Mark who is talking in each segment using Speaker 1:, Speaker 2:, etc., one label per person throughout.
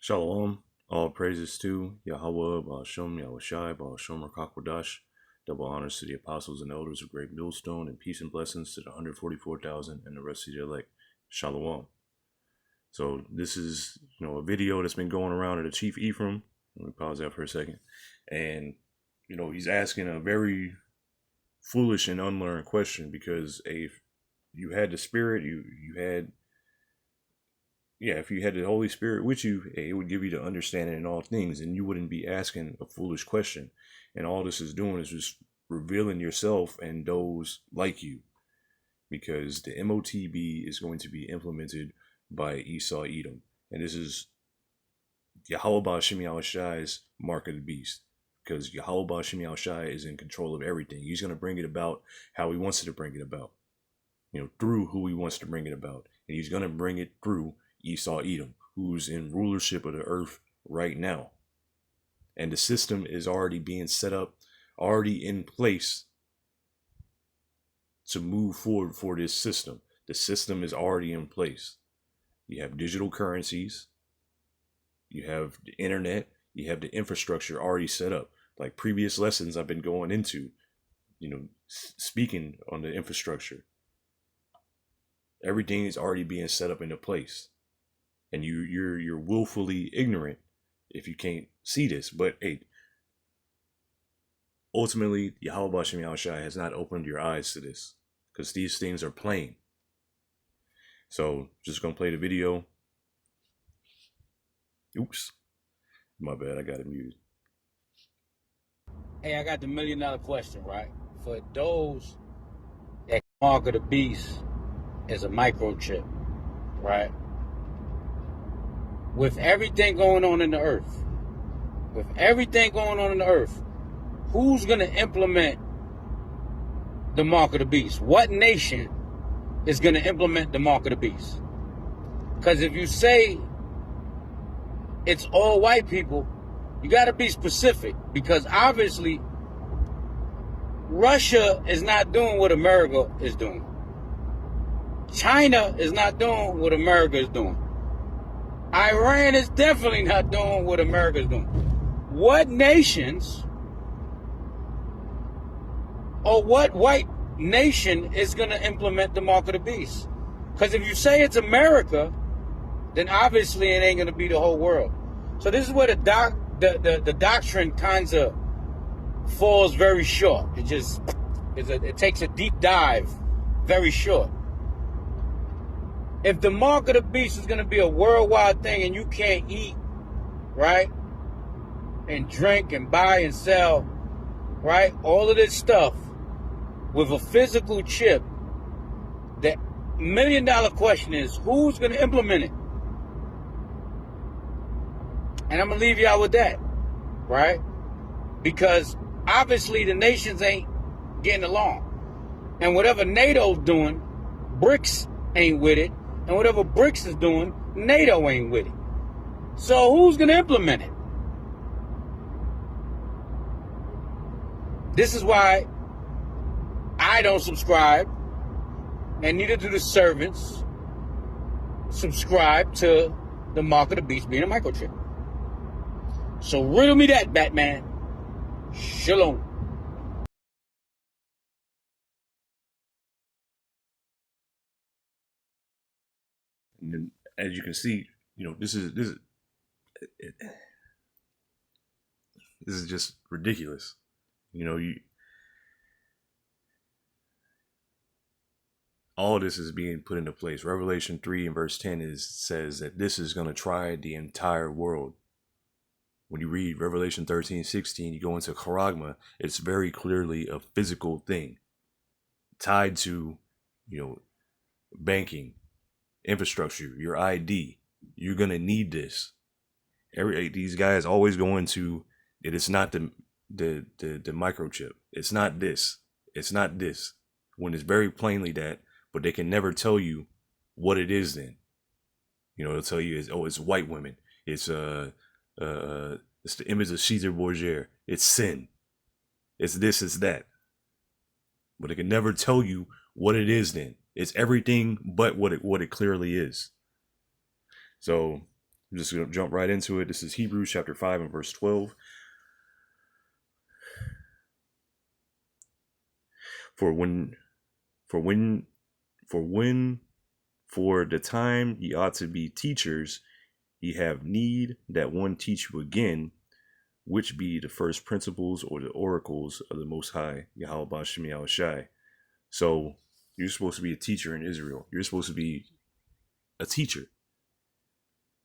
Speaker 1: Shalom. All praises to Yahweh, Ba'ashem, Yahushai, Ba'ashem, Rakakwadash. Double honors to the apostles and elders of Great Millstone, and peace and blessings to the 144,000 and the rest of the elect. Shalom. So this is, a video that's been going around at the Chief Ephraim. Let me pause that for a second. And, he's asking a very foolish and unlearned question because if you had the spirit, if you had the Holy Spirit with you, it would give you the understanding in all things, and you wouldn't be asking a foolish question. And all this is doing is just revealing yourself and those like you, because the MOTB is going to be implemented by Esau Edom, and this is Yahweh Ba'ashem Yahushai's mark of the beast, because Yahweh Ba'ashem Yahushai is in control of everything. He's going to bring it about how he wants to bring it about, through who he wants to bring it about, and he's going to bring it through Esau Edom, who's in rulership of the earth right now. And the system is already being set up, already in place to move forward for this system. The system is already in place. You have digital currencies, you have the internet, you have the infrastructure already set up. Like previous lessons I've been going into, speaking on the infrastructure. Everything is already being set up into place. And you're willfully ignorant if you can't see this. But hey, ultimately, Yahweh Ba'ashem Yahushai has not opened your eyes to this, because these things are plain. So just gonna play the video. Oops, my bad, I got it muted.
Speaker 2: Hey, I got the $1 million question, right? For those that mark of the beast is a microchip, right? With everything going on in the earth, who's going to implement the mark of the beast? What nation is going to implement the mark of the beast? Because if you say it's all white people, you got to be specific, because obviously Russia is not doing what America is doing. China is not doing what America is doing. Iran is definitely not doing what America is doing. What nations or what white nation is going to implement the mark of the beast? Because if you say it's America, then obviously it ain't going to be the whole world. So this is where the doctrine kind of falls very short. It takes a deep dive very short. If the mark of the beast is going to be a worldwide thing and you can't eat, right, and drink and buy and sell, right, all of this stuff with a physical chip, the $1 million question is, who's going to implement it? And I'm going to leave y'all with that, right? Because obviously the nations ain't getting along. And whatever NATO's doing, BRICS ain't with it. And whatever BRICS is doing, NATO ain't with it. So who's going to implement it? This is why I don't subscribe, and neither do the servants subscribe to the mark of the beast being a microchip. So riddle me that, Batman. Shalom.
Speaker 1: And then, as you can see, this is just ridiculous. All this is being put into place. Revelation 3 and verse 10 says that this is going to try the entire world. When you read Revelation 13:16, you go into charagma, it's very clearly a physical thing tied to, banking, infrastructure, your ID. You're going to need this. These guys always go into it. It's not the microchip. It's not this. It's not this. When it's very plainly that, but they can never tell you what it is then. They'll tell you, it's white women. It's the image of Caesar Borgia. It's sin. It's this, it's that. But they can never tell you what it is then. It's everything but what it clearly is. So I'm just going to jump right into it. This is Hebrews chapter 5 and verse 12. For the time ye ought to be teachers, ye have need that one teach you again, which be the first principles or the oracles of the Most High, Yahweh Ba'Shem Yahushai. So you're supposed to be a teacher in Israel. You're supposed to be a teacher.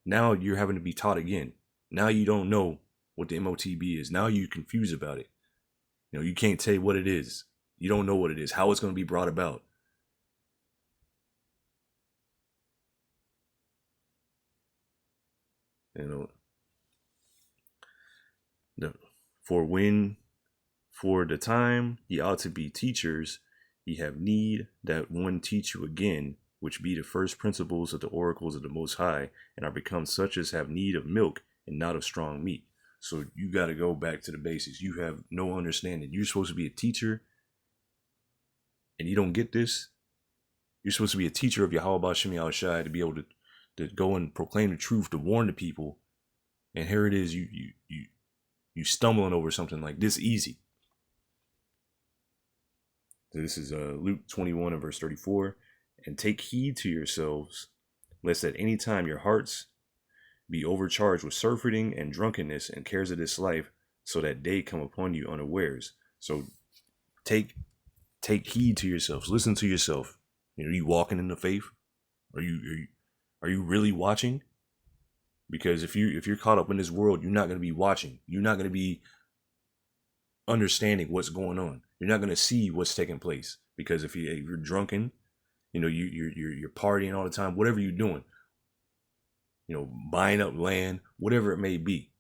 Speaker 1: Now you're having to be taught again. Now you don't know what the MOTB is. Now you're confused about it. You can't tell what it is. You don't know what it is, how it's going to be brought about. For the time ye ought to be teachers, ye have need that one teach you again, which be the first principles of the oracles of the Most High, and are become such as have need of milk and not of strong meat. So you got to go back to the basics. You have no understanding. You're supposed to be a teacher, and you don't get this. You're supposed to be a teacher of Yahweh Ba'Shem Yahushai to be able to go and proclaim the truth, to warn the people. And here it is, you stumbling over something like this easy. So this is Luke 21 and verse 34. And take heed to yourselves, lest at any time your hearts be overcharged with surfeiting and drunkenness and cares of this life, so that day come upon you unawares. So take heed to yourselves. Listen to yourself. Are you walking in the faith? Are you really watching? Because if you're caught up in this world, you're not going to be watching. You're not going to be understanding what's going on. You're not going to see what's taking place. Because if you're drunken, you're partying all the time, whatever you're doing, buying up land, whatever it may be,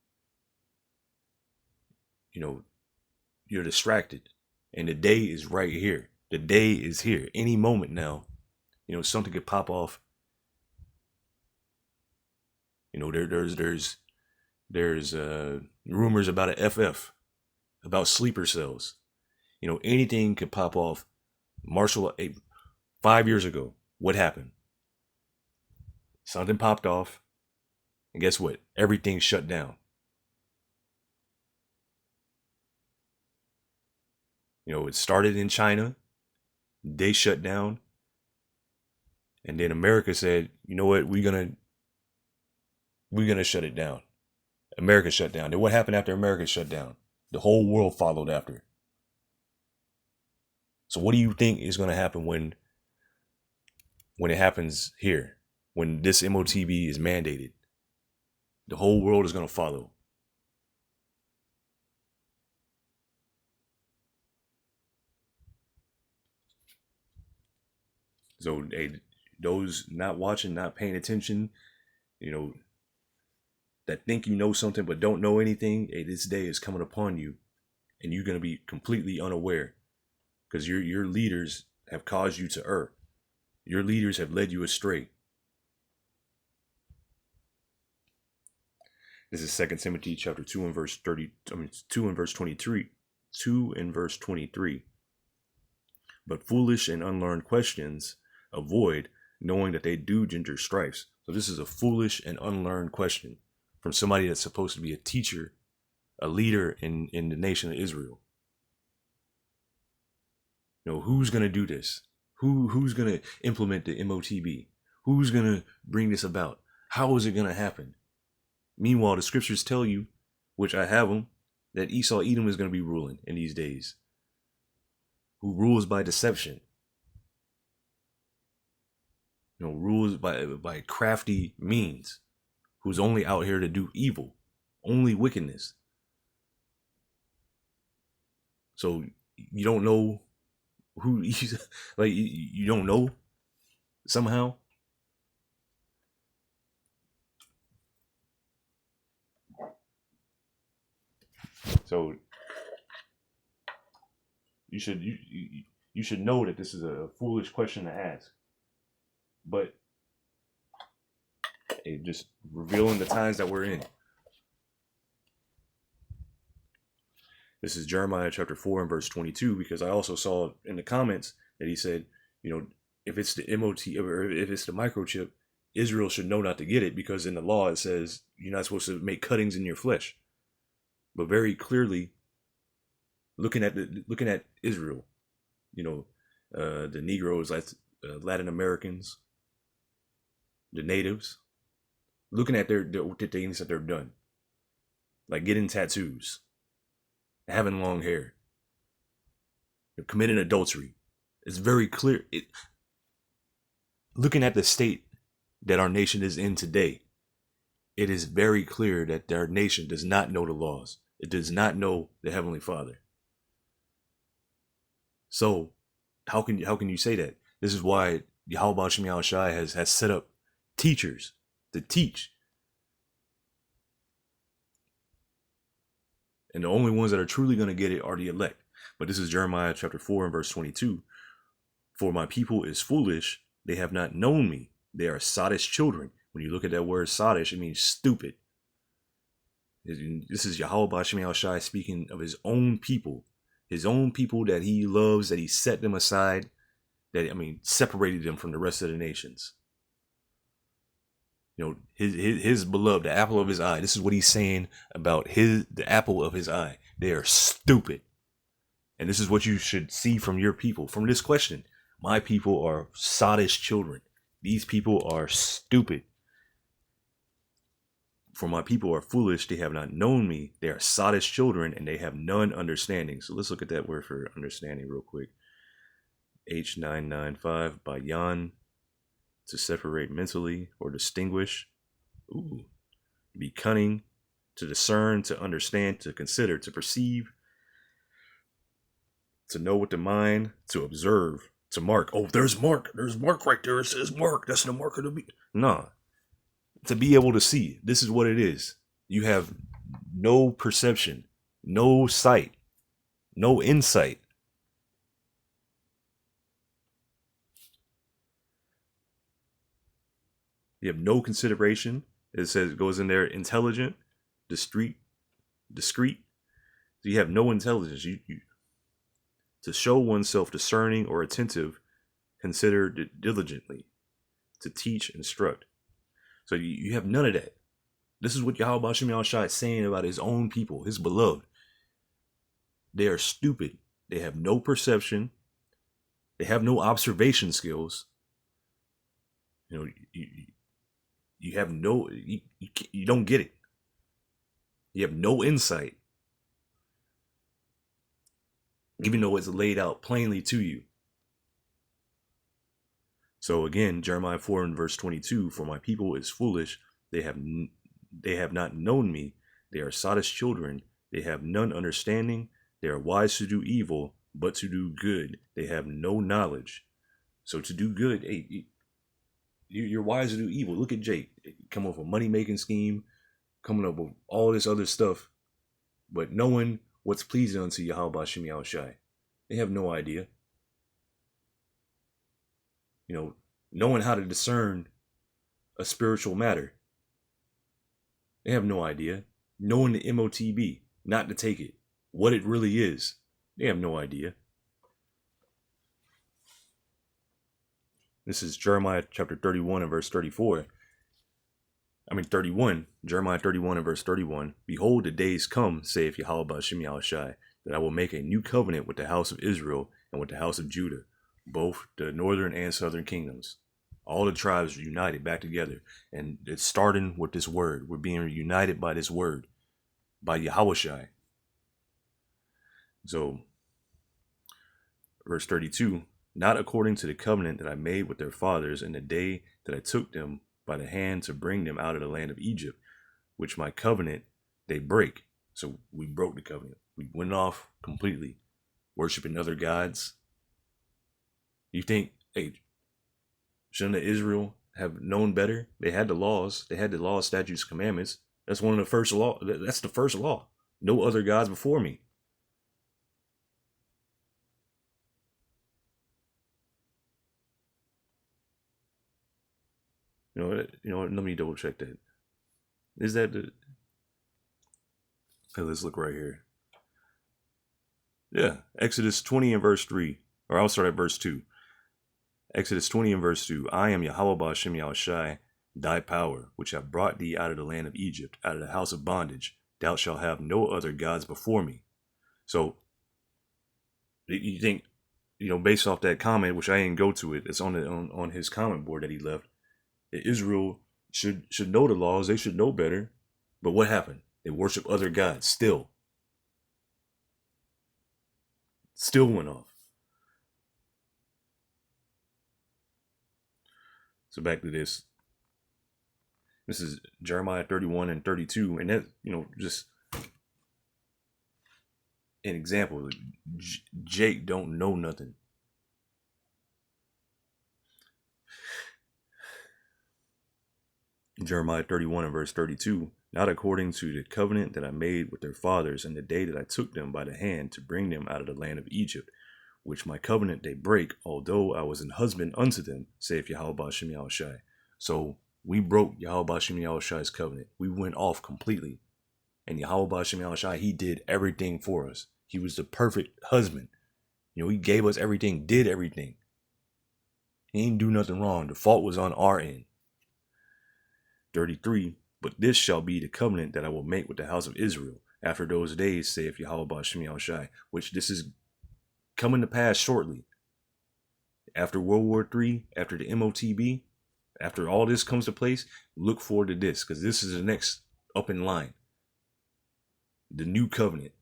Speaker 1: you're distracted, and the day is right here. The day is here. Any moment now, something could pop off. There's rumors about an FF, about sleeper cells. Anything could pop off. 5 years ago, what happened? Something popped off, and guess what? Everything shut down. It started in China. They shut down. And then America said, you know what, we're gonna shut it down. America shut down. Then what happened after America shut down? The whole world followed after. So what do you think is gonna happen when it happens here? When this MOTB is mandated? The whole world is gonna follow. So those not watching, not paying attention, that think you know something but don't know anything, this day is coming upon you, and you're going to be completely unaware, because your leaders have caused you to err. Your leaders have led you astray. This is 2 Timothy chapter 2 and verse 2 and verse 23. 2 and verse 23. But foolish and unlearned questions avoid, knowing that they do gender strifes. So this is a foolish and unlearned question from somebody that's supposed to be a teacher, a leader in the nation of Israel. Who's going to do this? Who's going to implement the MOTB? Who's going to bring this about? How is it going to happen? Meanwhile, the scriptures tell you, which I have them, that Esau Edom is going to be ruling in these days, who rules by deception. Rules by crafty means, who's only out here to do evil, only wickedness. So you don't know who, like, you don't know somehow. So you should know that this is a foolish question to ask. But just revealing the times that we're in. This is Jeremiah chapter 4 and verse 22, because I also saw in the comments that he said, if it's the MOT or if it's the microchip, Israel should know not to get it, because in the law it says you're not supposed to make cuttings in your flesh. But very clearly, looking at Israel, the Negroes, like Latin Americans, the natives, looking at the things that they've done, like getting tattoos, having long hair, committing adultery. It's very clear. Looking at the state that our nation is in today, it is very clear that our nation does not know the laws. It does not know the Heavenly Father. So how can you say that? This is why Yahweh Shem Yahushai has set up teachers to teach. And the only ones that are truly going to get it are the elect. But this is Jeremiah chapter 4 and verse 22. For my people is foolish. They have not known me. They are sottish children. When you look at that word sottish, it means stupid. This is Yahweh Shem Yahushai speaking of his own people that he loves, that he set them aside, separated them from the rest of the nations. His beloved, the apple of his eye. This is what he's saying about the apple of his eye. They are stupid. And this is what you should see from your people. From this question, my people are sottish children. These people are stupid. For my people are foolish, they have not known me. They are sottish children, and they have none understanding. So let's look at that word for understanding real quick. H995, bayan, to separate mentally or distinguish. Ooh. Be cunning, to discern, to understand, to consider, to perceive, to know with the mind, to observe, to mark. Oh, there's Mark. There's Mark right there. It says Mark. That's the mark of the beast. Nah. To be able to see. This is what it is. You have no perception, no sight, no insight. You have no consideration. It says, it goes in there, intelligent, discreet. So you have no intelligence. You to show oneself discerning or attentive, consider diligently, to teach, instruct. So you have none of that. This is what Yahweh Shem Yahushai is saying about his own people, his beloved. They are stupid. They have no perception. They have no observation skills. You have no, you don't get it. You have no insight, even though it's laid out plainly to you. So again, Jeremiah 4 and verse 22, for my people is foolish. They have not known me. They are sottish children. They have none understanding. They are wise to do evil, but to do good. They have no knowledge. So to do good, hey, you're wise to do evil. Look at Jake. Come up with a money-making scheme, coming up with all this other stuff, but knowing what's pleasing unto Yahweh Shem Yahushai. They have no idea. Knowing how to discern a spiritual matter. They have no idea. Knowing the MOTB, not to take it, what it really is. They have no idea. This is Jeremiah chapter 31 and verse 31. Jeremiah 31 and verse 31. Behold, the days come, saith Yahweh Shem Yahushai, that I will make a new covenant with the house of Israel and with the house of Judah, both the northern and southern kingdoms. All the tribes are united back together. And it's starting with this word. We're being united by this word, by Yahushai. So, verse 32, not according to the covenant that I made with their fathers in the day that I took them by the hand to bring them out of the land of Egypt, which my covenant they break. So we broke the covenant. We went off completely, worshiping other gods. You think, hey, shouldn't Israel have known better? They had the laws. They had the laws, statutes, commandments. That's one of the first law. That's the first law. No other gods before me. Let me double check that. Is that the... Hey, let's look right here. Yeah, Exodus 20 and verse 3. Or I'll start at verse 2. Exodus 20 and verse 2. I am Yahweh Shem Yahushai, Thy power, which have brought thee out of the land of Egypt, out of the house of bondage, thou shalt have no other gods before me. So you think, based off that comment, which I didn't go to it, it's on his comment board that he left. That Israel should know the laws. They should know better. But what happened? They worship other gods. Still went off. So back to this. This is Jeremiah 31 and 32, and that, just an example. Jake don't know nothing. Jeremiah 31 and verse 32, not according to the covenant that I made with their fathers in the day that I took them by the hand to bring them out of the land of Egypt, which my covenant they break, although I was an husband unto them, saith Yahweh Ba'ashem Yahushai. So we broke Yahweh Ba'ashem Yahushai's covenant. We went off completely. And Yahweh Ba'ashem Yahushai, he did everything for us. He was the perfect husband. He gave us everything, did everything. He didn't do nothing wrong. The fault was on our end. 33, but this shall be the covenant that I will make with the house of Israel after those days, saith Yahweh Ba'ashem Yahushai, which this is coming to pass shortly. After World War III, after the MOTB, after all this comes to place, look forward to this, because this is the next up in line. The new covenant.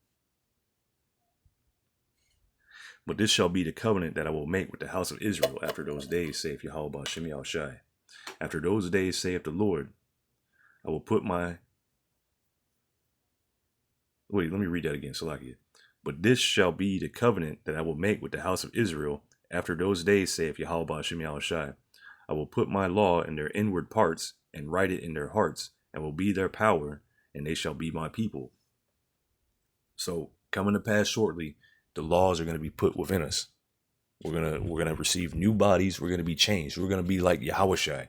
Speaker 1: But this shall be the covenant that I will make with the house of Israel after those days, saith Yahweh Ba'ashem Yahushai. After those days, saith the Lord, I will put my... Wait, let me read that again, Salakia. But this shall be the covenant that I will make with the house of Israel after those days, saith Yahweh Ba'ashem Yahushai. I will put my law in their inward parts and write it in their hearts, and will be their power, and they shall be my people. So, coming to pass shortly, the laws are going to be put within us. We're gonna receive new bodies. We're gonna be changed. We're gonna be like Yahushai.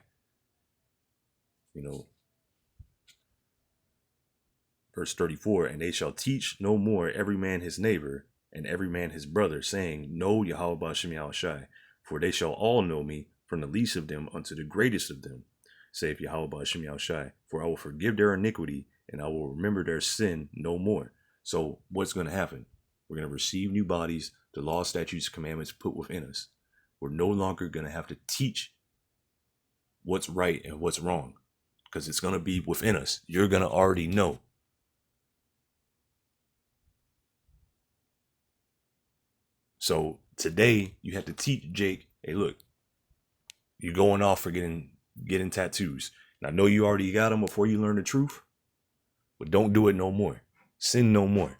Speaker 1: Verse 34, and they shall teach no more every man his neighbor and every man his brother, saying, Know Yahweh Ba'ashem Yahushai, for they shall all know me, from the least of them unto the greatest of them, saith Yahweh Ba'ashem Yahushai, for I will forgive their iniquity, and I will remember their sin no more. So what's going to happen? We're going to receive new bodies, the law, statutes, commandments put within us. We're no longer going to have to teach what's right and what's wrong, because it's going to be within us. You're going to already know. So today you have to teach Jake, hey, look, you're going off for getting tattoos. And I know you already got them before you learn the truth, but don't do it no more. Sin no more.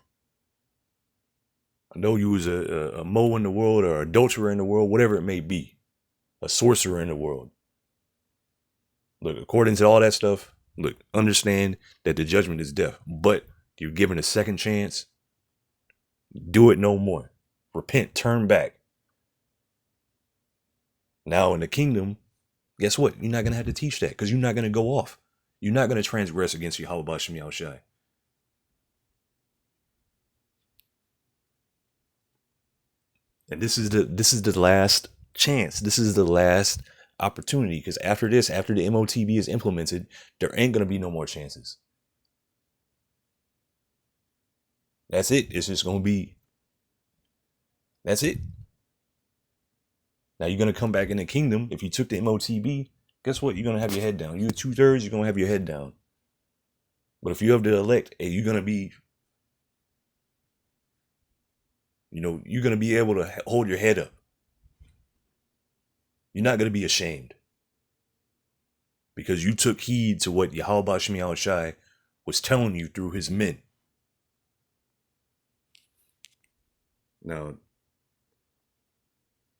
Speaker 1: I know you was a Mo in the world, or adulterer in the world, whatever it may be, a sorcerer in the world. Look, according to all that stuff, look, understand that the judgment is death, but you're given a second chance. Do it no more. Repent, turn back. Now in the kingdom, guess what? You're not going to have to teach that, because you're not going to go off. You're not going to transgress against Yahweh Ba'ashem Yahushai. And this is the last chance. This is the last opportunity, because after this, after the MOTB is implemented, there ain't going to be no more chances. That's it. It's just going to be, that's it. Now you're going to come back in the kingdom. If you took the MOTB, guess what? You're going to have your head down. You're 2/3, you're going to have your head down. But if you have the elect, hey, you're going to be, you're going to be able to hold your head up. You're not going to be ashamed, because you took heed to what Yahweh Ba'ashem Yahushai was telling you through his men. Now,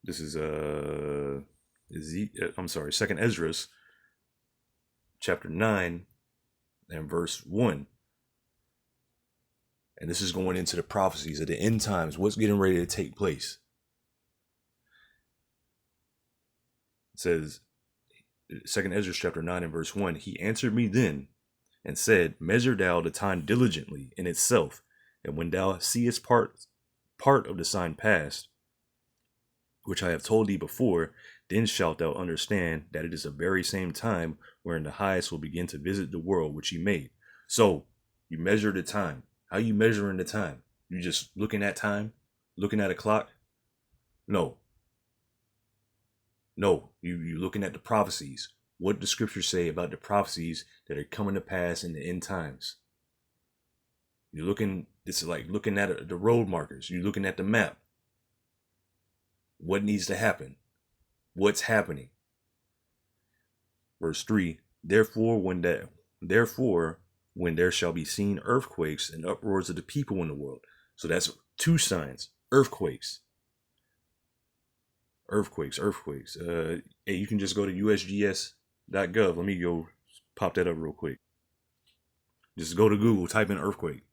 Speaker 1: this is 2nd Ezra, chapter 9 and verse 1. And this is going into the prophecies of the end times, what's getting ready to take place. It says, 2nd Ezra chapter 9 and verse 1, he answered me then and said, measure thou the time diligently in itself, and when thou seest part of the sign past, which I have told thee before, Then shalt thou understand that it is the very same time wherein the highest will begin to visit the world which he made. So you measure the time. How you measuring the time? You just looking at time? Looking at a clock? No. No. You looking at the prophecies. What the scriptures say about the prophecies that are coming to pass in the end times. You're looking, this is like looking at the road markers. You're looking at the map. What needs to happen? What's happening? Verse 3, therefore when there shall be seen earthquakes and uproars of the people in the world. So that's two signs. Earthquakes. Hey, you can just go to usgs.gov. Let me go pop that up real quick. Just go to Google, type in earthquake.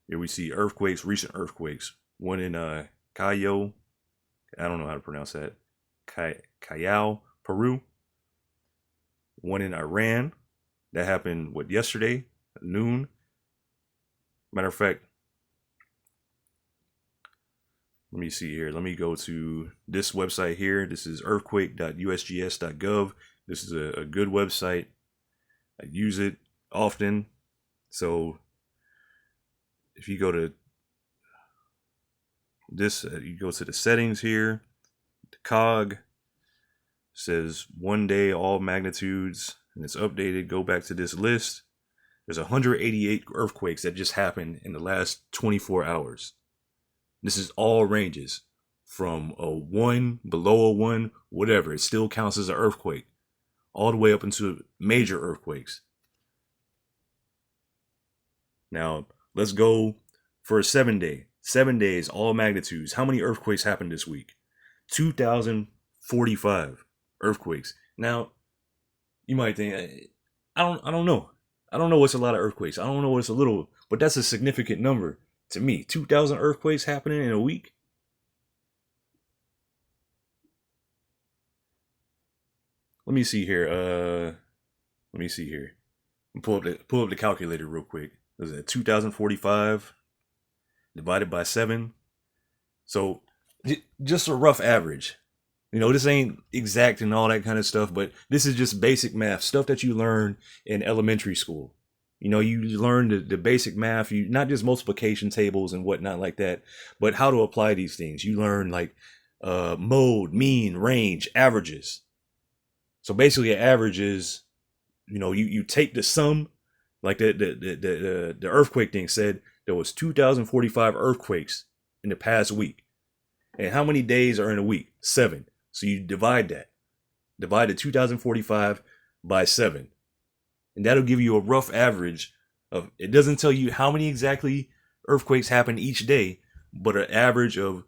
Speaker 1: Here we see earthquakes, recent earthquakes. One in Callao, I don't know how to pronounce that. Callao, Peru. One in Iran. That happened, yesterday? Noon. Matter of fact, let me see here. Let me go to this website here. This is earthquake.usgs.gov. This is a good website. I use it often. So if you go to this, you go to the settings here, the cog says 1 day, all magnitudes, and it's updated. Go back to this list. There's 188 earthquakes that just happened in the last 24 hours. This is all ranges from a 1, below a 1, whatever. It still counts as an earthquake, all the way up into major earthquakes. Now, let's go for a 7 day. 7 days, all magnitudes. How many earthquakes happened this week? 2,045 earthquakes. Now, you might think, I don't know. I don't know what's a lot of earthquakes. I don't know what's a little, but that's a significant number to me. 2,000 earthquakes happening in a week. Let me see here. Pull up the calculator real quick. Is it 2,045 divided by 7? So just a rough average. You know, this ain't exact and all that kind of stuff, but this is just basic math, stuff that you learn in elementary school. You know, you learn the basic math, you not just multiplication tables and whatnot like that, but how to apply these things. You learn like mode, mean, range, averages. So basically an average is, you know, you take the sum, like the earthquake thing said, there was 2,045 earthquakes in the past week. And how many days are in a week? 7. So you divide that. Divide the 2,045 by 7. And that'll give you a rough average of, it doesn't tell you how many exactly earthquakes happen each day, but an average of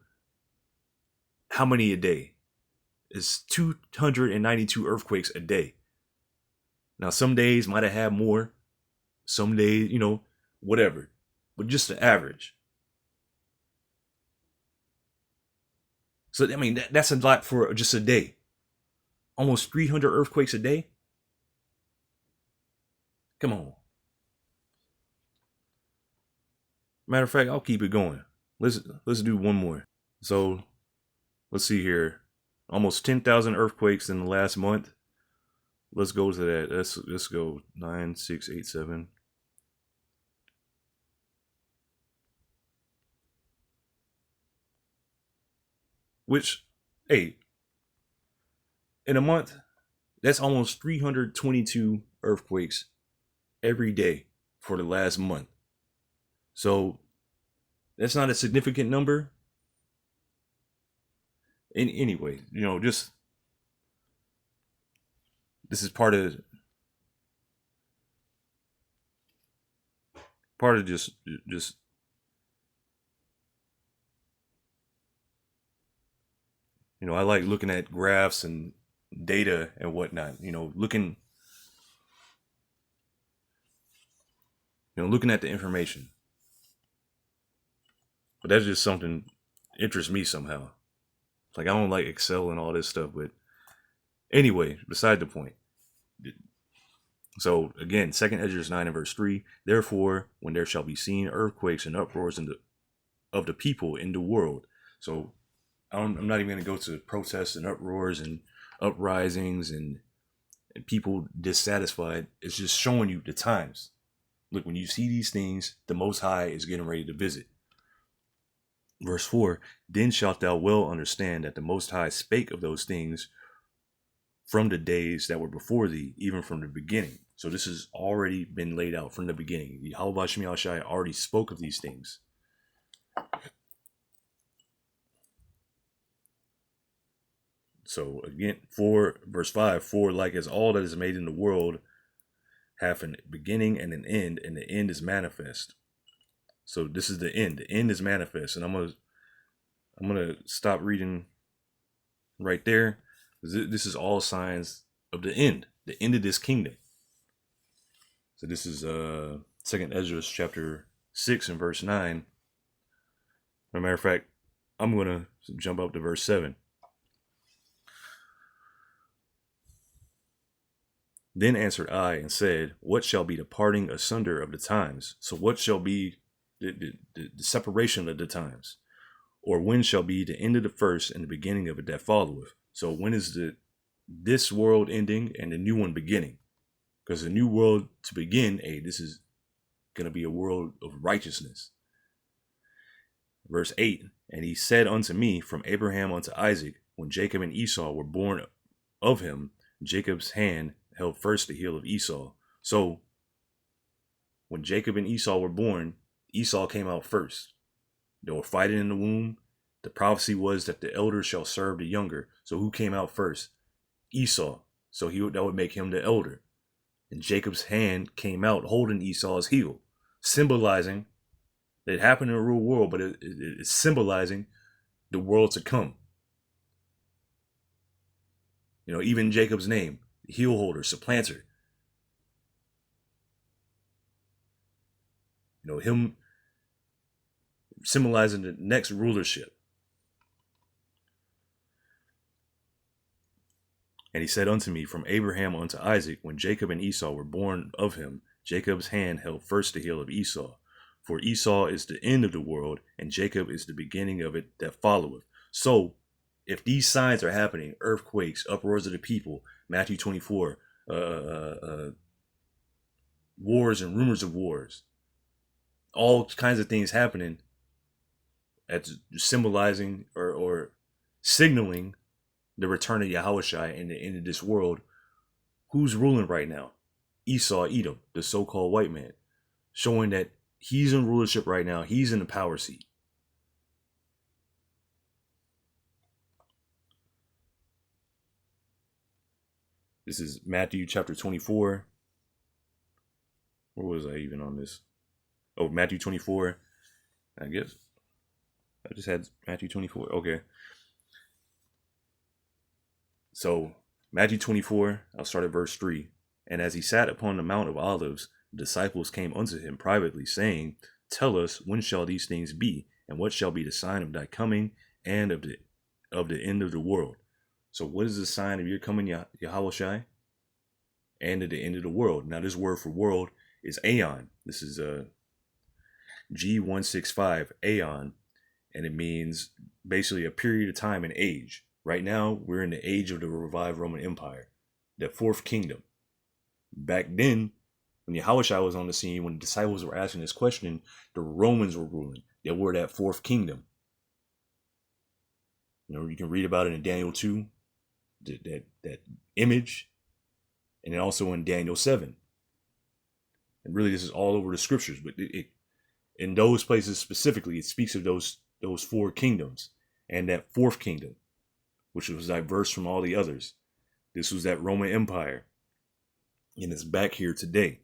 Speaker 1: how many a day. It's 292 earthquakes a day. Now, some days might have had more. Some days, you know, whatever. But just the average. So, I mean, that's a lot for just a day. Almost 300 earthquakes a day. Come on. Matter of fact, I'll keep it going. Let's do one more. So, let's see here. Almost 10,000 earthquakes in the last month. Let's go to that. Let's go 9, 6, 8, 7. Which, hey, in a month, that's almost 322 earthquakes every day for the last month. So that's not a significant number. Anyway, you know, just this is part of just you know, I like looking at graphs and data and whatnot, you know, looking at the information. But that's just something interests me somehow. Like, I don't like Excel and all this stuff, but anyway, beside the point. So again, 2 Esdras 9 and verse 3, therefore, when there shall be seen earthquakes and uproars of the people in the world. So I'm not even going to go to protests and uproars and uprisings and people dissatisfied. It's just showing you the times. Look, when you see these things, the Most High is getting ready to visit. Verse 4, then shalt thou well understand that the Most High spake of those things from the days that were before thee, even from the beginning. So this has already been laid out from the beginning. Yahweh Shem Yahushai already spoke of these things. So again, verse 5, for like as all that is made in the world have a beginning and an end, and the end is manifest. So this is the end. The end is manifest. And I'm gonna stop reading right there. This is all signs of the end of this kingdom. So this is 2nd Ezra chapter 6 and verse 9. As a matter of fact, I'm gonna jump up to verse 7. Then answered I and said, what shall be the parting asunder of the times? So what shall be the separation of the times? Or when shall be the end of the first and the beginning of it that followeth? So when is this world ending and the new one beginning? Because the new world to begin, this is going to be a world of righteousness. Verse 8, and he said unto me, from Abraham unto Isaac, when Jacob and Esau were born of him, Jacob's hand held first the heel of Esau. So when Jacob and Esau were born, Esau came out first. They were fighting in the womb. The prophecy was that the elder shall serve the younger. So who came out first? Esau. So that would make him the elder. And Jacob's hand came out holding Esau's heel, symbolizing that it happened in the real world, but it's symbolizing the world to come. Even Jacob's name, heel holder, supplanter. Him symbolizing the next rulership. And he said unto me, from Abraham unto Isaac, when Jacob and Esau were born of him, Jacob's hand held first the heel of Esau. For Esau is the end of the world, and Jacob is the beginning of it that followeth. So, if these signs are happening, earthquakes, uproars of the people, Matthew 24, wars and rumors of wars, all kinds of things happening, that's symbolizing or signaling the return of Yahushai and the end of this world. Who's ruling right now? Esau, Edom, the so-called white man, showing that he's in rulership right now. He's in the power seat. This is Matthew chapter 24. Where was I even on this? Oh, Matthew 24. I guess I just had Matthew 24. Okay. So Matthew 24, I'll start at verse 3. And as he sat upon the Mount of Olives, the disciples came unto him privately, saying, tell us, when shall these things be? And what shall be the sign of thy coming and of the end of the world? So what is the sign of your coming, Yahushai? And of the end of the world. Now this word for world is aeon. This is G165, aeon. And it means basically a period of time and age. Right now, we're in the age of the revived Roman Empire, the fourth kingdom. Back then, when Yahushua was on the scene, when the disciples were asking this question, the Romans were ruling. They were that fourth kingdom. You can read about it in Daniel 2, that image, and then also in Daniel 7. And really, this is all over the scriptures, but in those places specifically, it speaks of those four kingdoms and that fourth kingdom, which was diverse from all the others. This was that Roman Empire, and it's back here today.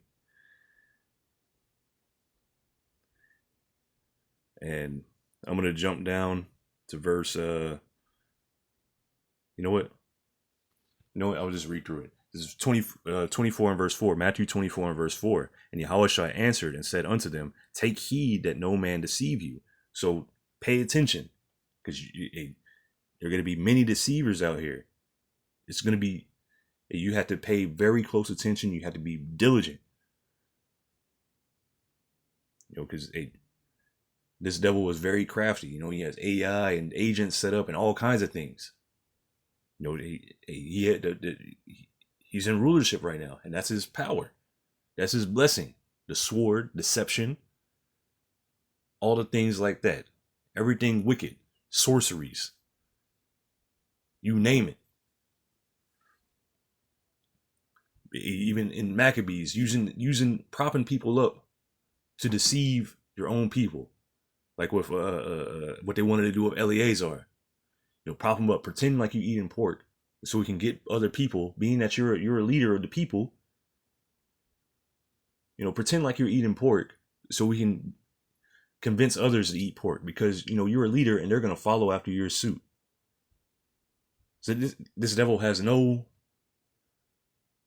Speaker 1: And I'm going to jump down to verse, you know what? I'll just read through it. This is 24 and verse 4, Matthew 24 and verse 4. And Yahushua answered and said unto them, take heed that no man deceive you. So pay attention, because there are going to be many deceivers out here. It's going to be, you have to pay very close attention. You have to be diligent. Because This devil is very crafty. You know, he has AI and agents set up and all kinds of things. You know, he's in rulership right now, and that's his power. That's his blessing. The sword, deception, all the things like that. Everything wicked, sorceries, you name it. Even in Maccabees, using propping people up to deceive your own people, like with what they wanted to do with Eleazar. You know, prop them up, pretend like you're eating pork, so we can get other people. Being that you're a leader of the people, you know, pretend like you're eating pork, so we can convince others to eat pork because you know you're a leader and they're gonna follow after your suit. So this devil has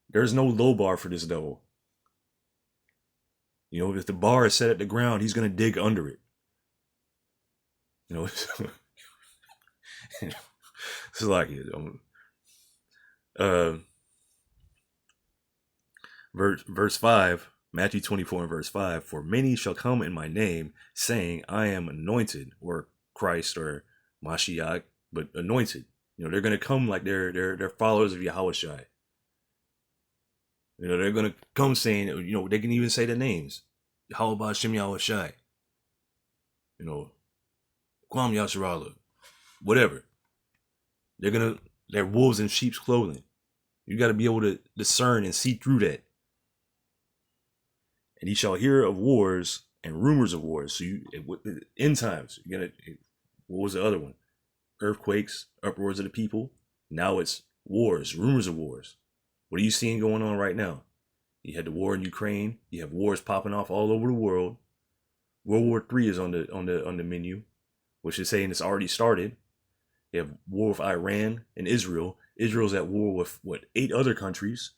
Speaker 1: there's no low bar for this devil. You know, if the bar is set at the ground, he's gonna dig under it. You know, it's like it. Verse 5, Matthew 24 and verse 5, for many shall come in my name, saying, I am anointed, or Christ, or Mashiach, but anointed. You know, they're going to come like they're followers of Yahushua. You know, they're going to come saying, you know, they can even say the names. Yahweh Shem Yahushua. You know, Kwam Yasharala. Whatever. They're wolves in sheep's clothing. You got to be able to discern and see through that. And ye shall hear of wars and rumors of wars. So end times, what was the other one? Earthquakes, uproars of the people. Now it's wars, rumors of wars. What are you seeing going on right now? You had the war in Ukraine. You have wars popping off all over the world. World War III is on the menu, which is saying it's already started. You have war with Iran and Israel. Israel's at war with 8 other countries.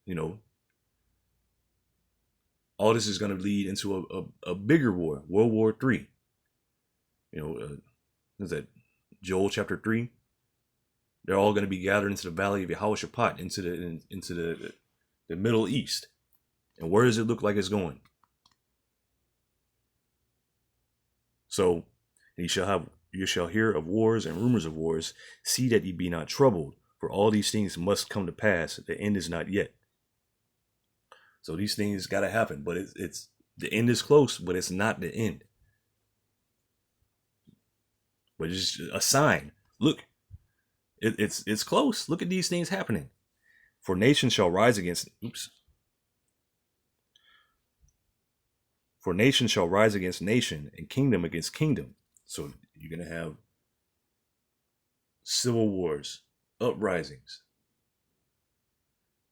Speaker 1: You know, all this is going to lead into a bigger war, World War III. You know, is that Joel chapter 3? They're all going to be gathered into the valley of Yehoshaphat, into the Middle East. And where does it look like it's going? So, you shall hear of wars and rumors of wars. See that ye be not troubled, for all these things must come to pass. The end is not yet. So these things got to happen, but it's the end is close, but it's not the end. But it's a sign. Look, it's close. Look at these things happening. For nation shall rise against. For nation shall rise against nation, and kingdom against kingdom. So you're gonna have civil wars, uprisings,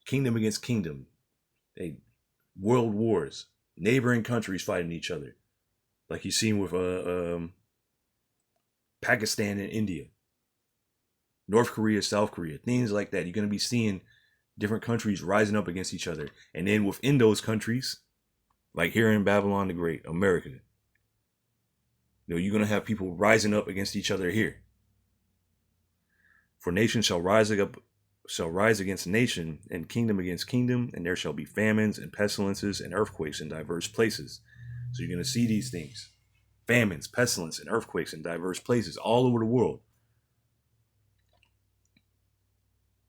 Speaker 1: kingdom against kingdom, world wars, neighboring countries fighting each other, like you've seen with Pakistan and India, North Korea, South Korea, things like that. You're going to be seeing different countries rising up against each other. And then within those countries, like here in Babylon the Great, America, you know, you're going to have people rising up against each other here. For nation shall rise against nation, and kingdom against kingdom, and there shall be famines and pestilences and earthquakes in diverse places. So you're going to see these things. Famines, pestilence, and earthquakes in diverse places all over the world.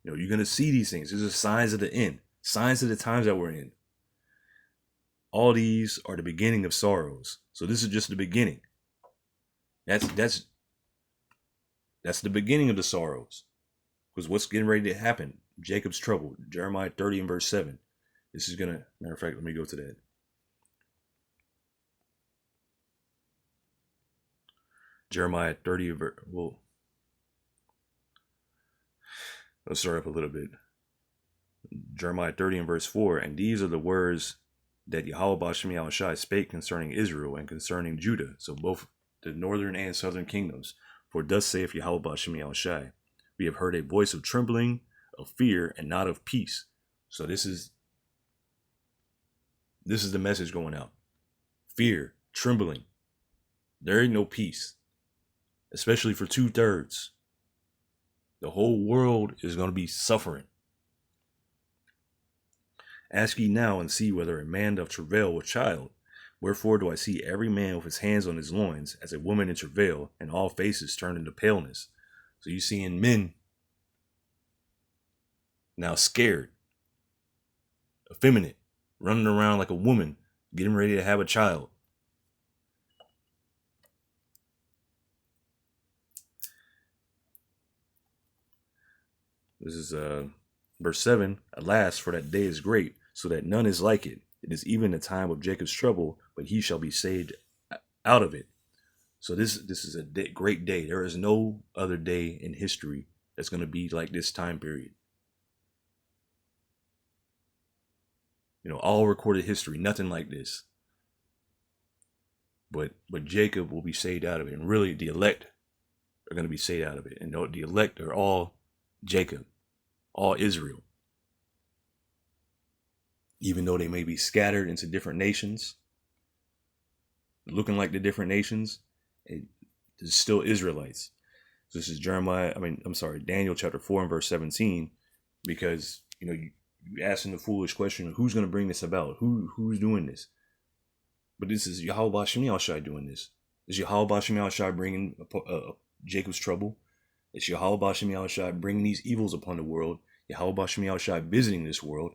Speaker 1: You know, you're going to see these things. These are signs of the end, signs of the times that we're in. All these are the beginning of sorrows. So this is just the beginning. That's the beginning of the sorrows. Because what's getting ready to happen? Jacob's trouble. Jeremiah 30 and verse 7. This is going to, matter of fact, let me go to that. Jeremiah 30, let's start up a little bit. Jeremiah 30 and verse 4. And these are the words that Yahweh Shem Yahushua spake concerning Israel and concerning Judah. So both the northern and southern kingdoms. For thus saith Yahweh Shem Yahushua, we have heard a voice of trembling, of fear, and not of peace. So this is the message going out. Fear, trembling. There ain't no peace. Especially for 2/3. The whole world is going to be suffering. Ask ye now and see whether a man doth travail with child, Wherefore do I see every man with his hands on his loins, as a woman in travail, and all faces turned into paleness. So you seeing men now scared, effeminate, running around like a woman, getting ready to have a child. This is verse 7. Alas, for that day is great, so that none is like it. It is even the time of Jacob's trouble, but he shall be saved out of it. So this is a great day. There is no other day in history that's going to be like this time period. You know, all recorded history, nothing like this. But Jacob will be saved out of it. And really, the elect are going to be saved out of it. And the elect are all Jacob, all Israel. Even though they may be scattered into different nations, looking like the different nations, it's still Israelites. So this is Daniel chapter 4 and verse 17, because, you know, you asking the foolish question, who's going to bring this about? Who's doing this? But this is Yahweh Shem Yahushai doing this. Is Yahweh Shem Yahushai bringing Jacob's trouble? It's Yahweh Shem Yahushai bringing these evils upon the world. Yahweh Shem Yahushai visiting this world.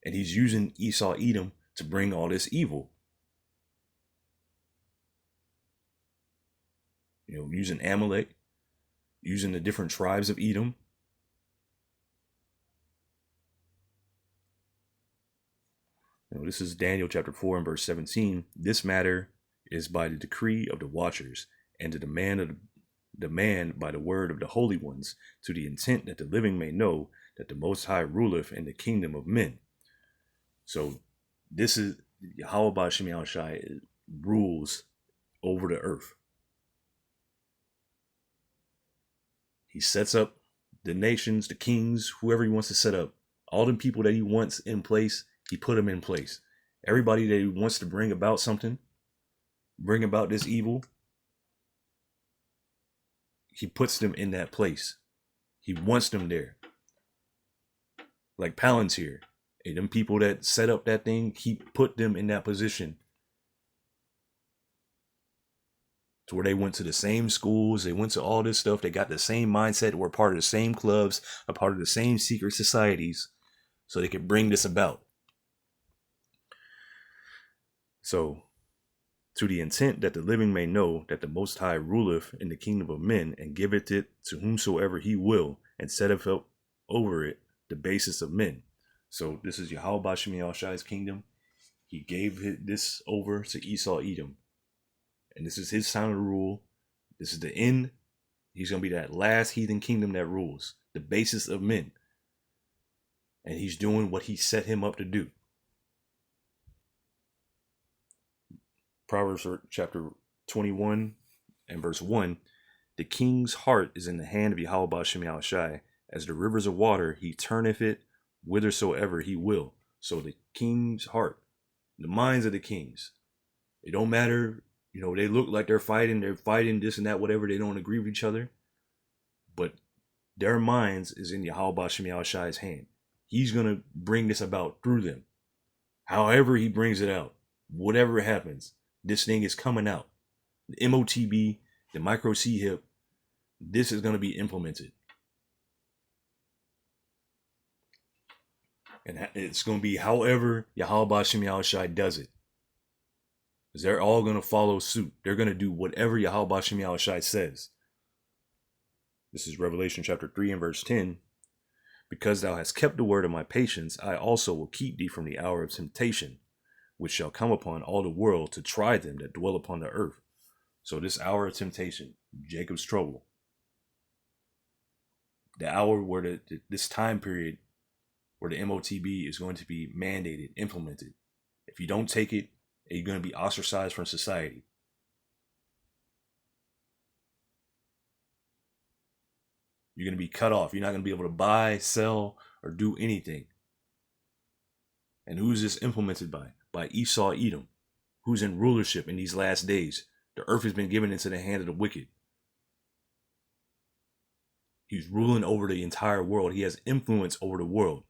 Speaker 1: And he's using Esau Edom to bring all this evil. You know, using Amalek, using the different tribes of Edom. You know, this is Daniel chapter 4 and verse 17. This matter is by the decree of the watchers, and the demand by the word of the holy ones, to the intent that the living may know that the Most High ruleth in the kingdom of men. So this is Yahweh Shem Yahushai rules over the earth. He sets up the nations, the kings, whoever he wants to set up. All the people that he wants in place, he put them in place. Everybody that he wants to bring about something, bring about this evil, he puts them in that place. He wants them there. Like Palantir. And them people that set up that thing, he put them in that position. To where they went to the same schools, they went to all this stuff, they got the same mindset, were part of the same clubs, a part of the same secret societies, so they could bring this about. So, to the intent that the living may know that the Most High ruleth in the kingdom of men, and giveth it to whomsoever he will, and setteth up over it the basis of men. So this is Yahweh Shem Yahushai's kingdom. He gave this over to Esau Edom. And this is his time to rule. This is the end. He's going to be that last heathen kingdom that rules. The basis of men. And he's doing what he set him up to do. Proverbs chapter 21 and verse 1. The king's heart is in the hand of Yahweh Shem Yahushai. As the rivers of water, he turneth it whithersoever he will. So the king's heart, the minds of the kings, it don't matter, you know, they look like they're fighting this and that, whatever, they don't agree with each other, but their minds is in Yahweh Shem Yahushai's hand. He's going to bring this about through them. However he brings it out, whatever happens, this thing is coming out. The MOTB, the micro C-hip, this is going to be implemented. And it's going to be however Yahweh Shem Yahushai does it. Because they're all going to follow suit. They're going to do whatever Yahweh Shem Yahushai says. This is Revelation chapter 3 and verse 10. Because thou hast kept the word of my patience, I also will keep thee from the hour of temptation, which shall come upon all the world to try them that dwell upon the earth. So this hour of temptation, Jacob's trouble, the hour where this time period where the MOTB is going to be mandated, implemented. If you don't take it, you're going to be ostracized from society. You're going to be cut off. You're not going to be able to buy, sell, or do anything. And who is this implemented by? By Esau Edom, who's in rulership in these last days. The earth has been given into the hand of the wicked. He's ruling over the entire world. He has influence over the world.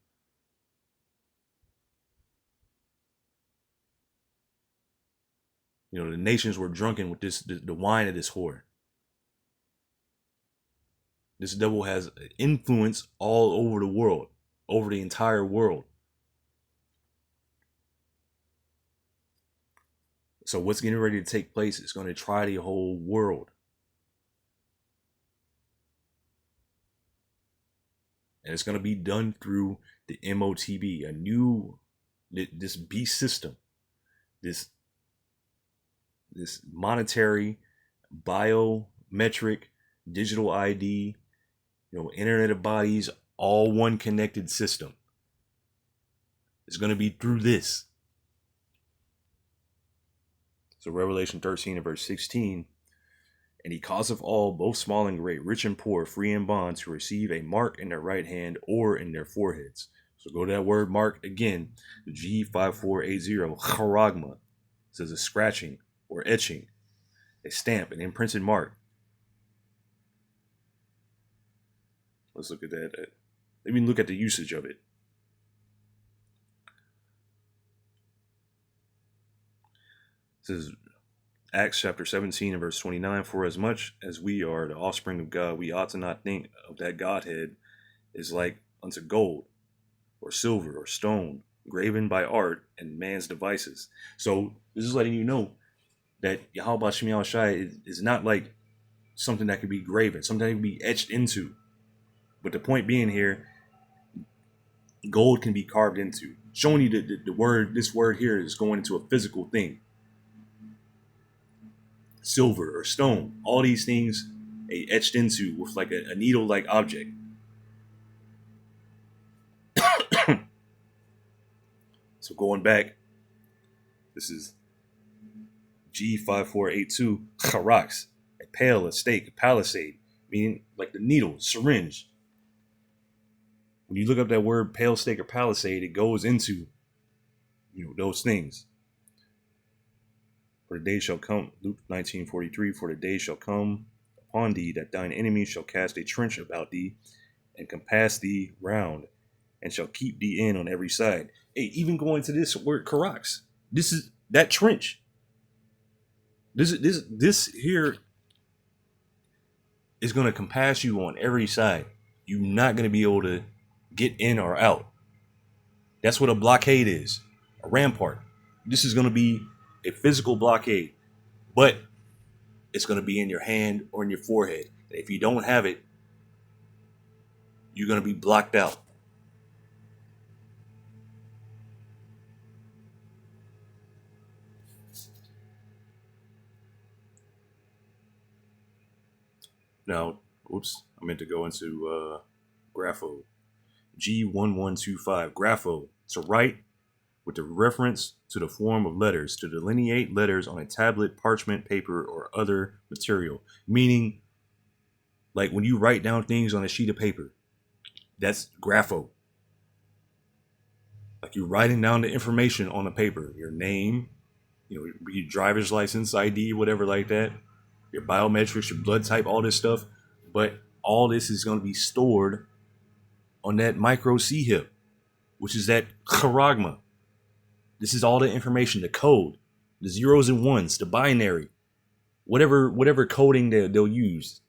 Speaker 1: The nations were drunken with the wine of this whore. This devil has influence all over the world, over the entire world. So what's getting ready to take place is going to try the whole world. And it's going to be done through the MOTB, this beast system, this monetary, biometric, digital ID, Internet of Bodies, all one connected system. It's going to be through this. So Revelation 13 and verse 16, and he causeth all, both small and great, rich and poor, free and bond, to receive a mark in their right hand or in their foreheads. So go to that word mark again, G5480, charagma. It says a scratching or etching, a stamp, an imprinted mark. Let's look at that. Let me look at the usage of it. It says Acts chapter 17 and verse 29, for as much as we are the offspring of God, we ought to not think of that Godhead is like unto gold or silver or stone, graven by art and man's devices. So this is letting you know that Yahweh Shem Yahweh Shai is not like something that could be graven, something that can be etched into. But the point being here, gold can be carved into, showing you that the word, this word here is going into a physical thing. Silver or stone, all these things etched into with like a needle-like object. So going back, this is G5482, charax, a pail, a stake, a palisade, meaning like the needle, syringe. When you look up that word pale, stake, or palisade, it goes into those things. For the day shall come, Luke 19:43, for the day shall come upon thee that thine enemies shall cast a trench about thee and compass thee round and shall keep thee in on every side. Hey, even going to this word karax, this is that trench. This here is going to compass you on every side. You're not going to be able to get in or out. That's what a blockade is, a rampart. This is going to be a physical blockade, but it's going to be in your hand or in your forehead. And if you don't have it, you're going to be blocked out. Now, oops, I meant to go into Grapho. G1125, Grapho, to write with the reference to the form of letters, to delineate letters on a tablet, parchment, paper, or other material. Meaning, like when you write down things on a sheet of paper, that's Grapho. Like you're writing down the information on the paper, your name, your driver's license, ID, whatever like that, your biometrics, your blood type, all this stuff. But all this is going to be stored on that micro C-hip, which is that charagma. This is all the information, the code, the zeros and ones, the binary, whatever coding they'll use.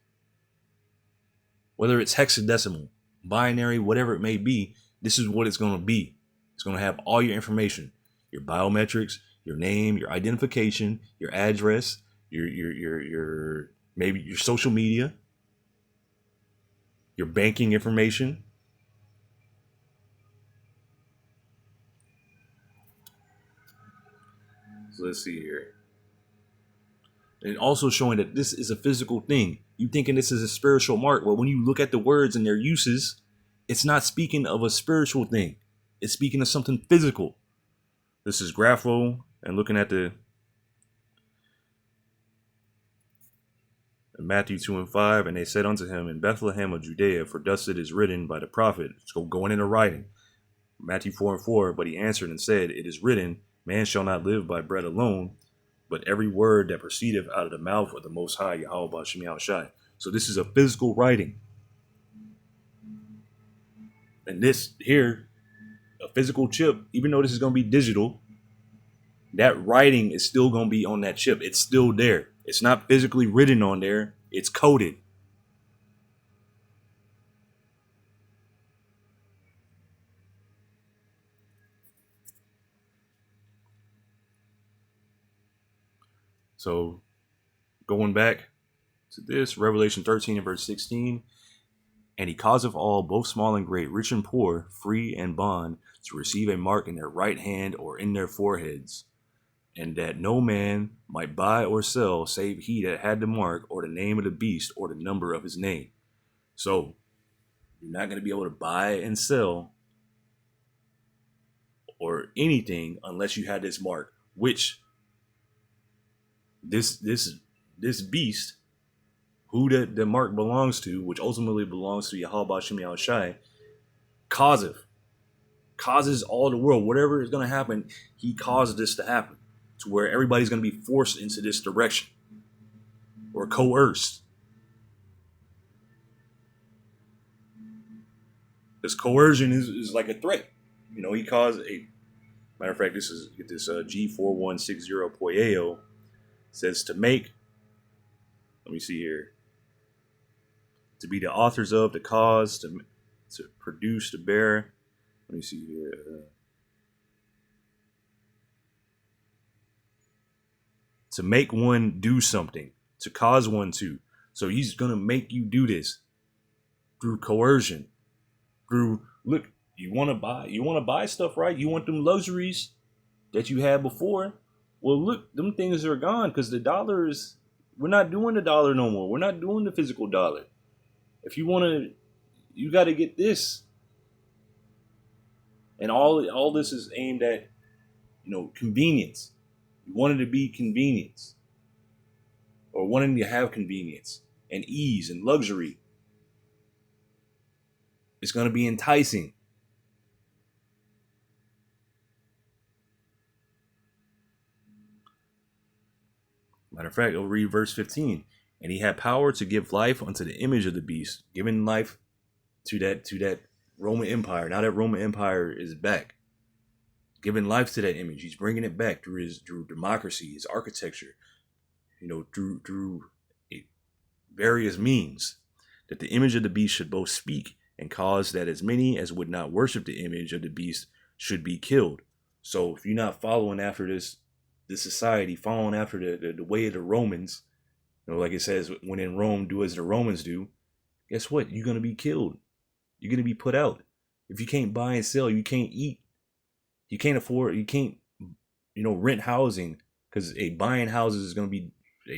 Speaker 1: Whether it's hexadecimal, binary, whatever it may be, this is what it's going to be. It's going to have all your information, your biometrics, your name, your identification, your address, your maybe your social media, your banking information. So let's see here. And also showing that this is a physical thing. You thinking this is a spiritual mark. Well, when you look at the words and their uses, it's not speaking of a spiritual thing. It's speaking of something physical. This is Grapho, and looking at the Matthew 2:5, and they said unto him, in Bethlehem of Judea, for thus it is written by the prophet. So going into writing. Matthew 4:4, but he answered and said, it is written, man shall not live by bread alone, but every word that proceedeth out of the mouth of the Most High, Yahweh Shem Yahweh Shai. So this is a physical writing. And this here, a physical chip, even though this is going to be digital, that writing is still going to be on that chip. It's still there. It's not physically written on there. It's coded. So going back to this, Revelation 13 and verse 16, and he causeth all, both small and great, rich and poor, free and bond, to receive a mark in their right hand or in their foreheads, and that no man might buy or sell save he that had the mark or the name of the beast or the number of his name. So you're not going to be able to buy and sell or anything unless you had this mark, which this beast, who the mark belongs to, which ultimately belongs to Yahweh Shem Yahushai, causes all the world, whatever is going to happen, he caused this to happen, to where everybody's going to be forced into this direction or coerced. This coercion is like a threat. You know, he caused a matter of fact. This is G4160 Poyeo says to make. Let me see here. To be the authors of, the cause, to produce, to bear. Let me see here. To make one do something, to cause one to. So he's going to make you do this through coercion. Through, look, you want to buy stuff, right? You want them luxuries that you had before. Well, look, them things are gone because the dollar is, we're not doing the dollar no more. We're not doing the physical dollar. If you want to, you got to get this. And all this is aimed at, convenience. You wanted to be convenience, or wanting to have convenience and ease and luxury. It's going to be enticing. Matter of fact, I'll read verse 15. And he had power to give life unto the image of the beast, giving life to that Roman Empire. Now that Roman Empire is back, giving life to that image. He's bringing it back through democracy, his architecture, through various means, that the image of the beast should both speak and cause that as many as would not worship the image of the beast should be killed. So if you're not following after this society, following after the way of the Romans, like it says, when in Rome, do as the Romans do, guess what? You're going to be killed. You're going to be put out. If you can't buy and sell, you can't eat. You can't afford, you can't, rent housing, because buying houses is going to be,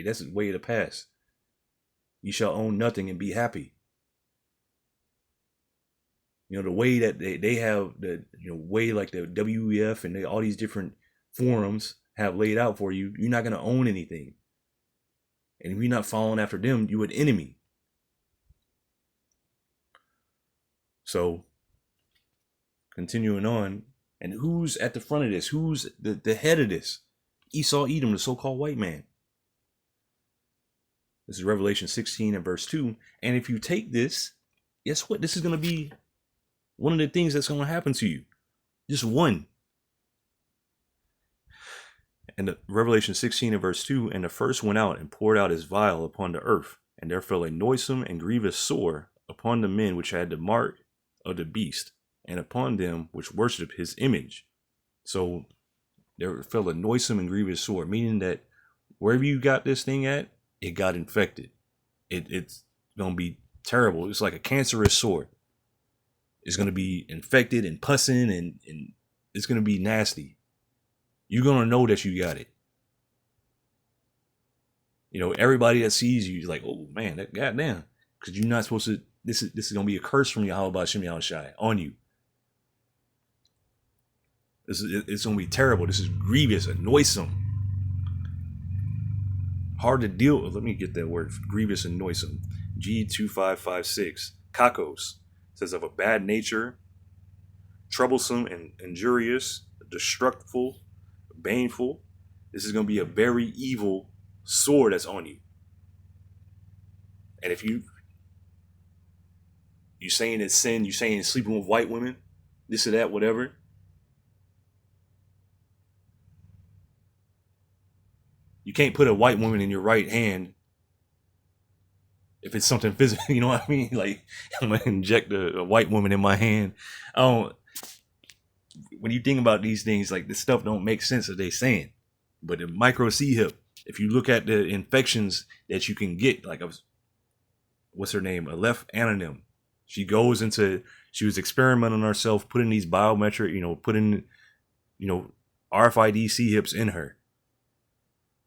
Speaker 1: that's the way of the past. You shall own nothing and be happy. The way that they have the, way like the WEF and all these different forums have laid out for you, you're not going to own anything. And if you're not following after them, you're an enemy. So, continuing on, and who's at the front of this? Who's the head of this? Esau Edom, the so-called white man. This is Revelation 16 and verse 2. And if you take this, guess what? This is going to be one of the things that's going to happen to you. Just one. And Revelation 16 and verse 2, and the first went out and poured out his vial upon the earth, and there fell a noisome and grievous sore upon the men which had the mark of the beast, and upon them which worship his image. So there fell a noisome and grievous sore, meaning that wherever you got this thing at, it got infected. It's going to be terrible. It's like a cancerous sore. It's going to be infected and pussing, and it's going to be nasty. You're going to know that you got it. Everybody that sees you is like, oh man, that goddamn. Because you're not supposed to, this is going to be a curse from Yahweh Shem Yahushai on you. It's going to be terrible. This is grievous and noisome. Hard to deal with. Let me get that word. Grievous and noisome. G2556. Kakos says of a bad nature, troublesome and injurious, destructful, baneful. This is going to be a very evil sword that's on you. And if you saying it's sin, you saying it's sleeping with white women, this or that, whatever, You can't put a white woman in your right hand if it's something physical. You know what I mean? Like, I'm gonna inject a white woman in my hand. I don't. When you think about these things, like, this stuff don't make sense that they saying. But the micro C hip, if you look at the infections that you can get, like, what's her name? Aleph Anonym. She was experimenting on herself, putting these biometric, putting, RFID C hips in her.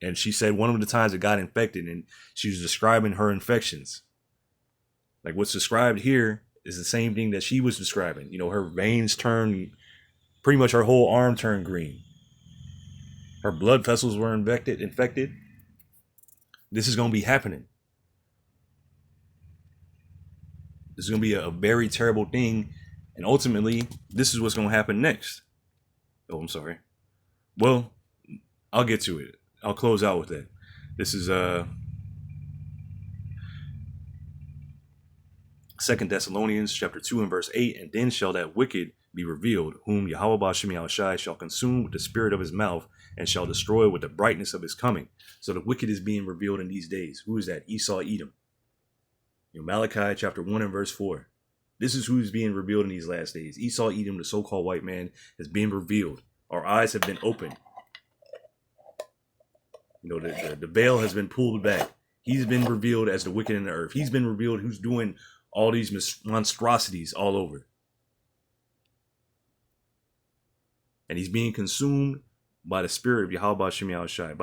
Speaker 1: And she said one of the times it got infected, and she was describing her infections. Like, what's described here is the same thing that she was describing. Her veins turned, pretty much her whole arm turned green. Her blood vessels were infected. This is going to be happening. This is going to be a very terrible thing. And ultimately, this is what's going to happen next. Oh, I'm sorry. Well, I'll get to it. I'll close out with that. This is 2 Thessalonians chapter 2 and verse 8. And then shall that wicked be revealed, whom Yahweh Ba'Shem Yahushai shall consume with the spirit of his mouth, and shall destroy with the brightness of his coming. So the wicked is being revealed in these days. Who is that? Esau, Edom. Malarkey chapter 1 and verse 4. This is who's being revealed in these last days. Esau, Edom, the so-called white man, is being revealed. Our eyes have been opened. The veil has been pulled back. He's been revealed as the wicked in the earth. He's been revealed who's doing all these monstrosities all over. And he's being consumed by the spirit of Yahweh Ba'Shem Yahushai,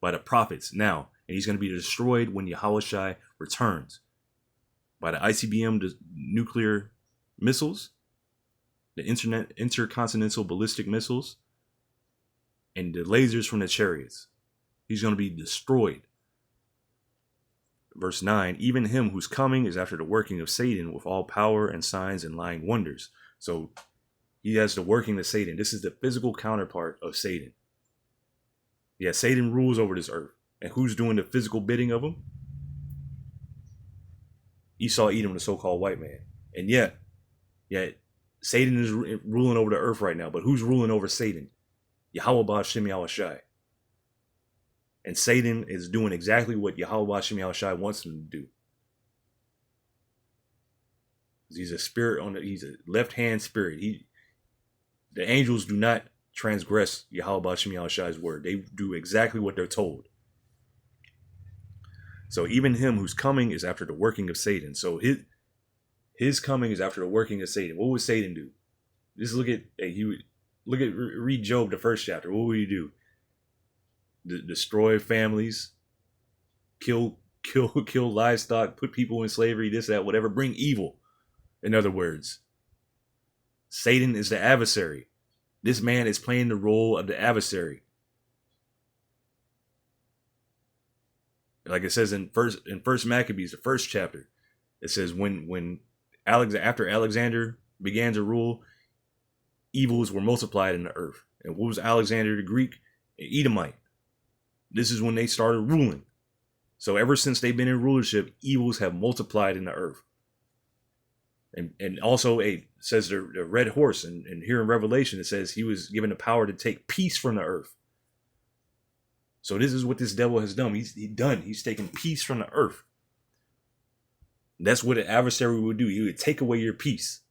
Speaker 1: by the prophets now. And he's going to be destroyed when Yahushai returns. By the ICBM, the nuclear missiles, the intercontinental ballistic missiles, and the lasers from the chariots. He's going to be destroyed. Verse 9, even him whose coming is after the working of Satan with all power and signs and lying wonders. So he has the working of Satan. This is the physical counterpart of Satan. Yeah, Satan rules over this earth. And who's doing the physical bidding of him? Esau, Edom, the so-called white man. And yet Satan is ruling over the earth right now. But who's ruling over Satan? Yahweh Ba'Shem Yahushai. And Satan is doing exactly what Yahweh Ba'Shem Yahushai wants him to do. He's a spirit he's a left-hand spirit. The angels do not transgress Yahweh Ba'Shem Yahushai's word. They do exactly what they're told. So even him whose coming is after the working of Satan. So his coming is after the working of Satan. What would Satan do? Just read Job, the first chapter. What would he do? Destroy families, kill livestock, put people in slavery, this, that, whatever. Bring evil. In other words, Satan is the adversary. This man is playing the role of the adversary. Like it says in First Maccabees, the first chapter, it says when after Alexander began to rule, evils were multiplied in the earth. And what was Alexander the Greek? An Edomite. This is when they started ruling. So ever since they've been in rulership, evils have multiplied in the earth. And also it says the red horse, and here in Revelation it says he was given the power to take peace from the earth. So this is what this devil has done. He's taken peace from the earth. That's what an adversary would do. He would take away your peace.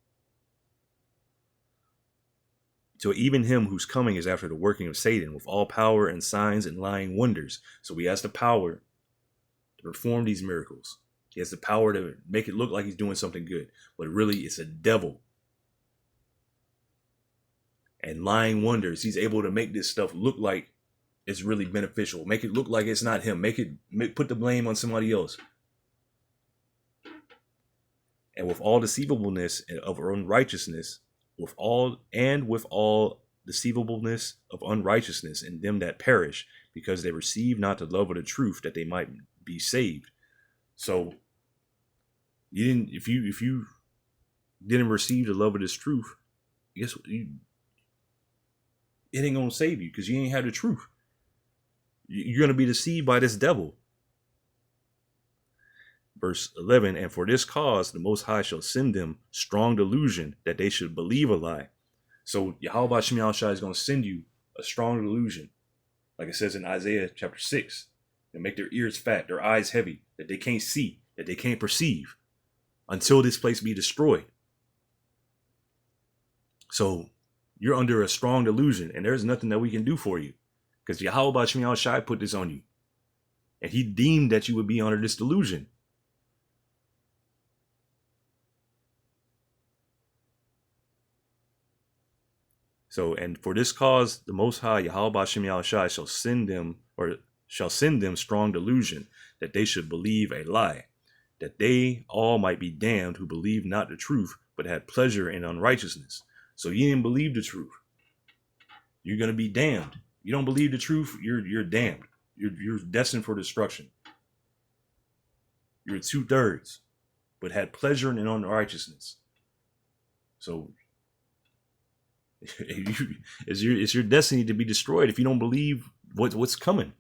Speaker 1: So even him whose coming is after the working of Satan with all power and signs and lying wonders. So he has the power to perform these miracles. He has the power to make it look like he's doing something good. But really it's a devil. And lying wonders. He's able to make this stuff look like it's really beneficial. Make it look like it's not him. Put the blame on somebody else. And with all deceivableness of unrighteousness, with all deceivableness of unrighteousness in them that perish, because they receive not the love of the truth, that they might be saved. So if you didn't receive the love of this truth, guess what? It ain't gonna save you, because you ain't have the truth. You're gonna be deceived by this devil. Verse 11, and for this cause the Most High shall send them strong delusion, that they should believe a lie. So Yahweh Ba'Shem Yahushai is going to send you a strong delusion. Like it says in Isaiah chapter 6, and make their ears fat, their eyes heavy, that they can't see, that they can't perceive, until this place be destroyed. So you're under a strong delusion, and there's nothing that we can do for you, because Yahweh Bashim Yahushai put this on you, and he deemed that you would be under this delusion. So, and for this cause, the Most High Yahweh Bashim Yahushai shall send them strong delusion, that they should believe a lie, that they all might be damned who believed not the truth, but had pleasure in unrighteousness. So you didn't believe the truth. You're gonna be damned. You don't believe the truth, you're damned. You're destined for destruction. You're 2/3, but had pleasure in unrighteousness. So it's your destiny to be destroyed if you don't believe what's coming.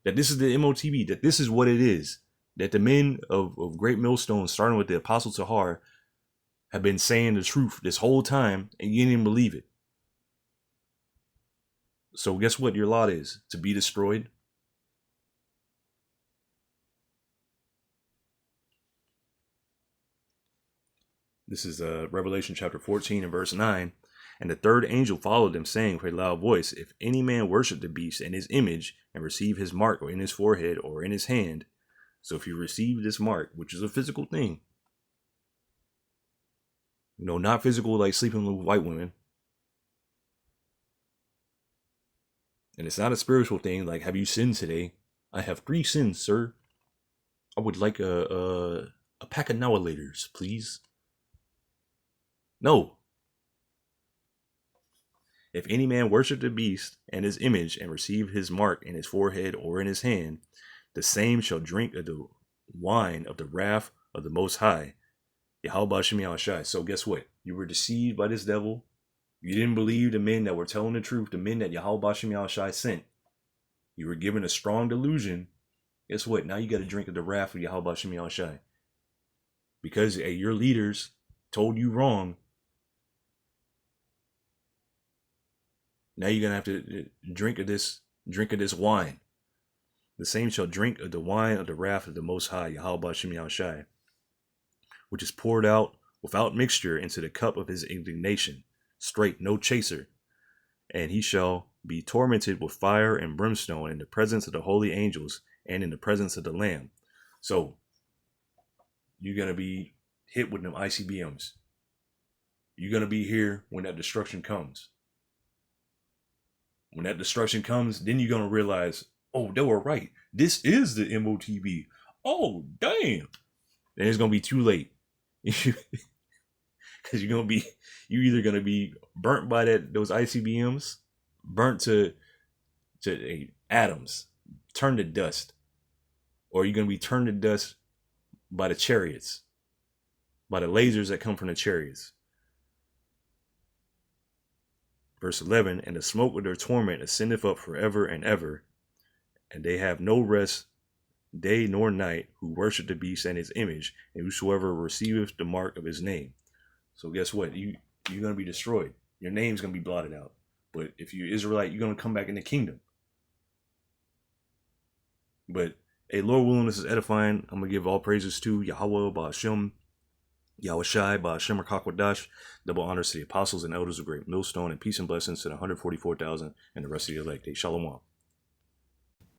Speaker 1: That this is the MOTB, that this is what it is. That the men of Great Millstone, starting with the Apostle Tahar, have been saying the truth this whole time, and you didn't even believe it. So guess what your lot is? To be destroyed. This is Revelation chapter 14 and verse 9. And the third angel followed them, saying with a loud voice, if any man worship the beast and his image, and receive his mark or in his forehead or in his hand. So if you receive this mark, which is a physical thing, not physical like sleeping with white women. And it's not a spiritual thing like, have you sinned today? I have 3 sins, sir. I would like a pack of annihilators, please. No. If any man worship the beast and his image and receive his mark in his forehead or in his hand, the same shall drink of the wine of the wrath of the Most High, Yahweh Bashim Yahushai. So guess what? You were deceived by this devil. You didn't believe the men that were telling the truth, the men that Yahweh Bashim Yahushai sent. You were given a strong delusion. Guess what? Now you got to drink of the wrath of Yahweh Bashim Yahushai. Because your leaders told you wrong. Now you're gonna have to drink of this wine. The same shall drink of the wine of the wrath of the Most High, Yahweh Bashim Yahushai, which is poured out without mixture into the cup of his indignation, straight, no chaser. And he shall be tormented with fire and brimstone in the presence of the holy angels and in the presence of the Lamb. So you're gonna be hit with them ICBMs. You're gonna be here when that destruction comes. When that destruction comes, then you're going to realize, oh, they were right. This is the MOTB. Oh, damn. Then it's going to be too late. Because you're either going to be burnt by those ICBMs, burnt to atoms, turned to dust. Or you're going to be turned to dust by the chariots, by the lasers that come from the chariots. Verse 11, and the smoke of their torment ascendeth up forever and ever, and they have no rest day nor night who worship the beast and his image, and whosoever receiveth the mark of his name. So guess what? You're going to be destroyed. Your name's going to be blotted out. But if you're Israelite, you're going to come back in the kingdom. But, hey, Lord willing, this is edifying. I'm going to give all praises to Yahweh, Ba'ashem, Yahushai, Ba'ashem Rakakwadash, double honors to the apostles and elders of Great Millstone, and peace and blessings to the 144,000 and the rest of the elect. Shalom.